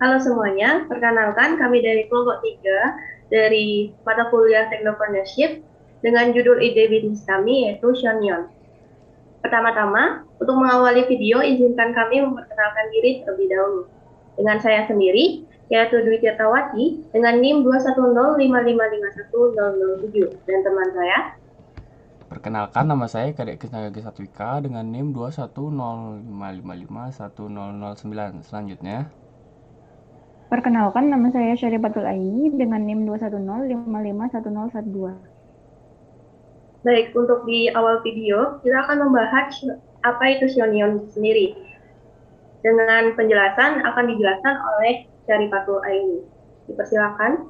Halo semuanya, perkenalkan kami dari kelompok 3 dari mata kuliah Technopreneurship dengan judul ide bisnis kami yaitu Shonion. Pertama-tama, untuk mengawali video, izinkan kami memperkenalkan diri terlebih dahulu. Dengan saya sendiri, yaitu Dwi Tirtawati, dengan NIM 21055510007, dan teman saya. Perkenalkan, nama saya Kadek Krisna Yogi Satwika dengan NIM 21055510009. Selanjutnya, Perkenalkan, nama saya Syarifatul Aini dengan NIM 210551012. Baik, untuk di awal video, kita akan membahas apa itu Shonion sendiri. Dengan penjelasan akan dijelaskan oleh Syarifatul Aini. Dipersilakan.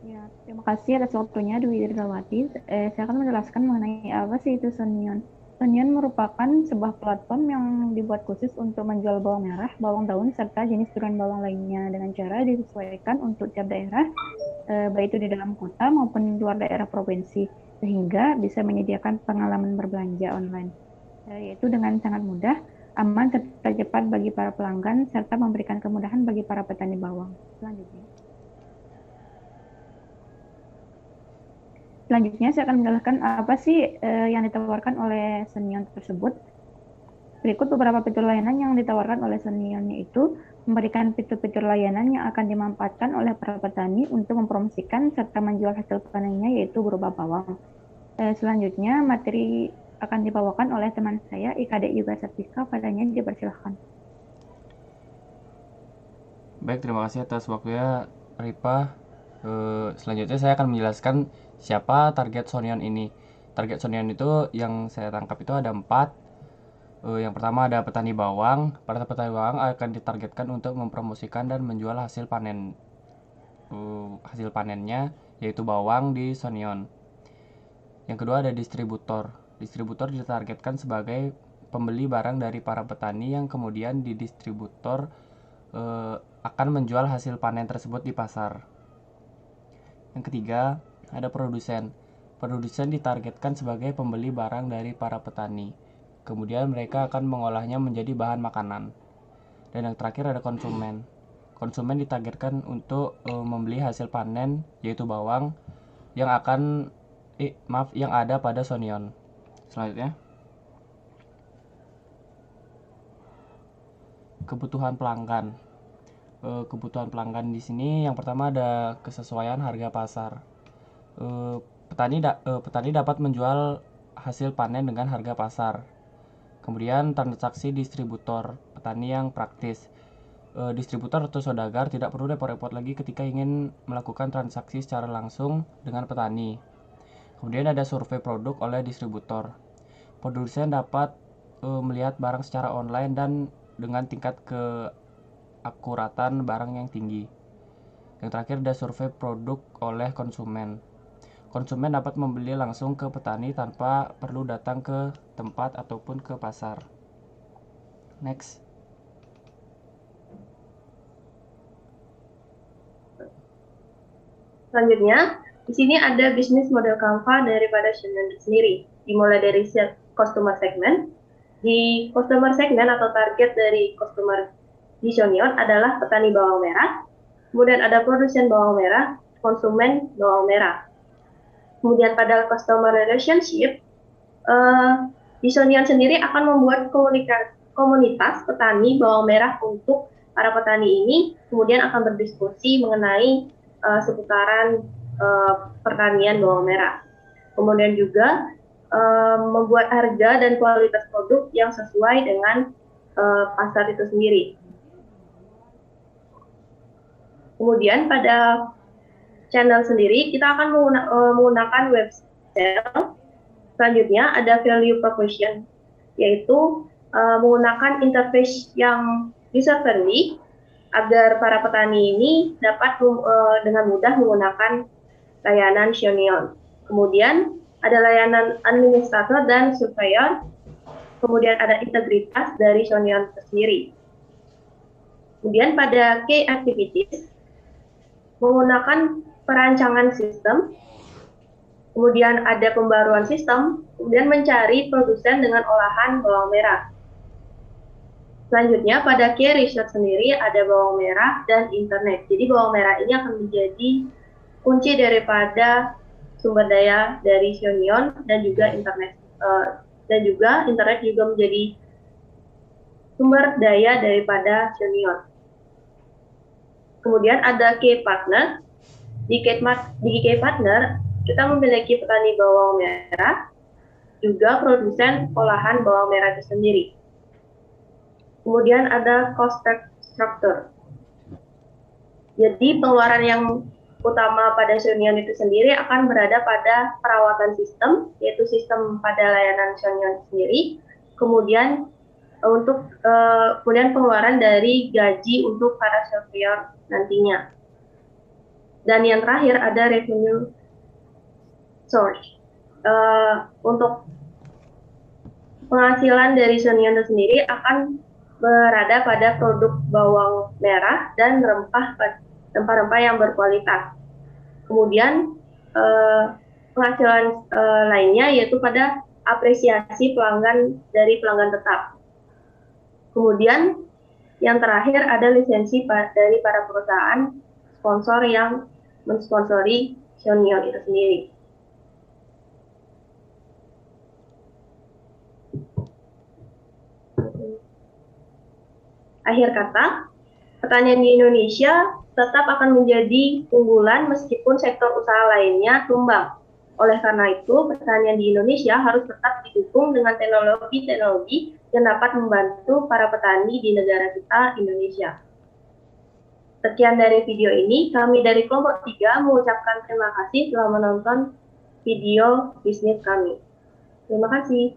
Ya, terima kasih atas waktunya, Dwi Dirgawati. Saya akan menjelaskan mengenai apa sih itu Shonion. Shonion merupakan sebuah platform yang dibuat khusus untuk menjual bawang merah, bawang daun, serta jenis durian bawang lainnya dengan cara disesuaikan untuk tiap daerah, baik itu di dalam kota maupun di luar daerah provinsi, sehingga bisa menyediakan pengalaman berbelanja online. Yaitu dengan sangat mudah, aman, serta cepat bagi para pelanggan, serta memberikan kemudahan bagi para petani bawang. Selanjutnya saya akan menjelaskan apa sih yang ditawarkan oleh Senion tersebut. Berikut beberapa fitur layanan yang ditawarkan oleh Senion, yaitu memberikan fitur-fitur layanan yang akan dimanfaatkan oleh para petani untuk mempromosikan serta menjual hasil panennya, yaitu berupa bawang. Selanjutnya materi akan dibawakan oleh teman saya IKD Yoga Satvika. Padanya dipersilahkan. baik, terima kasih atas waktunya, Ripa. Selanjutnya saya akan menjelaskan siapa target Shonion ini. Target Shonion itu yang saya tangkap itu ada 4. Yang pertama ada petani bawang. Para petani bawang akan ditargetkan untuk mempromosikan dan menjual hasil panennya, yaitu bawang di Shonion. Yang kedua ada distributor. Distributor ditargetkan sebagai pembeli barang dari para petani yang kemudian di distributor akan menjual hasil panen tersebut di pasar. Yang ketiga ada produsen. Produsen ditargetkan sebagai pembeli barang dari para petani. Kemudian mereka akan mengolahnya menjadi bahan makanan. Dan yang terakhir ada konsumen. Konsumen ditargetkan untuk membeli hasil panen yaitu bawang yang yang ada pada Shonion. Selanjutnya, kebutuhan pelanggan. Kebutuhan pelanggan di sini yang pertama ada kesesuaian harga pasar. Petani dapat menjual hasil panen dengan harga pasar. Kemudian transaksi distributor, petani yang praktis. Distributor atau saudagar tidak perlu repot-repot lagi ketika ingin melakukan transaksi secara langsung dengan petani. Kemudian ada survei produk oleh distributor. Produsen dapat melihat barang secara online dan dengan tingkat keakuratan barang yang tinggi. Yang terakhir ada survei produk oleh konsumen. Konsumen dapat membeli langsung ke petani tanpa perlu datang ke tempat ataupun ke pasar. Next. Selanjutnya, di sini ada bisnis model Canva daripada Shonion sendiri. Dimulai dari customer segment. Di customer segment atau target dari customer di Shonion adalah petani bawang merah, kemudian ada produsen bawang merah, konsumen bawang merah. Kemudian pada customer relationship, di Shonion sendiri akan membuat komunitas petani bawang merah untuk para petani ini, kemudian akan berdiskusi mengenai seputaran pertanian bawang merah. Kemudian juga membuat harga dan kualitas produk yang sesuai dengan pasar itu sendiri. Kemudian pada channel sendiri kita akan menggunakan web sale. Selanjutnya ada value proposition, yaitu menggunakan interface yang user friendly agar para petani ini dapat dengan mudah menggunakan layanan Shonion. Kemudian ada layanan administrator dan surveyor. Kemudian ada integritas dari Shonion sendiri. Kemudian pada key activities menggunakan perancangan sistem, kemudian ada pembaruan sistem, kemudian mencari produsen dengan olahan bawang merah. Selanjutnya, pada key research sendiri ada bawang merah dan internet. Jadi bawang merah ini akan menjadi kunci daripada sumber daya dari Xionion dan juga internet. Dan juga internet juga menjadi sumber daya daripada Xionion. Kemudian ada key partner. Di key partner, kita memiliki petani bawang merah, juga produsen olahan bawang merah itu sendiri. Kemudian ada cost structure. Jadi pengeluaran yang utama pada Xionion itu sendiri akan berada pada perawatan sistem, yaitu sistem pada layanan Xionion sendiri. Kemudian kemudian pengeluaran dari gaji untuk para surveyor nantinya. Dan yang terakhir ada revenue source. Untuk penghasilan dari Xionion itu sendiri akan berada pada produk bawang merah dan rempah-rempah yang berkualitas. Kemudian penghasilan lainnya yaitu pada apresiasi pelanggan dari pelanggan tetap. Kemudian yang terakhir ada lisensi dari para perusahaan sponsor yang mensponsori Xionion itu sendiri. Akhir kata, pertanian di Indonesia tetap akan menjadi unggulan meskipun sektor usaha lainnya tumbang. Oleh karena itu, pertanian di Indonesia harus tetap didukung dengan teknologi-teknologi yang dapat membantu para petani di negara kita, Indonesia. Sekian dari video ini, kami dari kelompok 3 mengucapkan terima kasih telah menonton video bisnis kami. Terima kasih.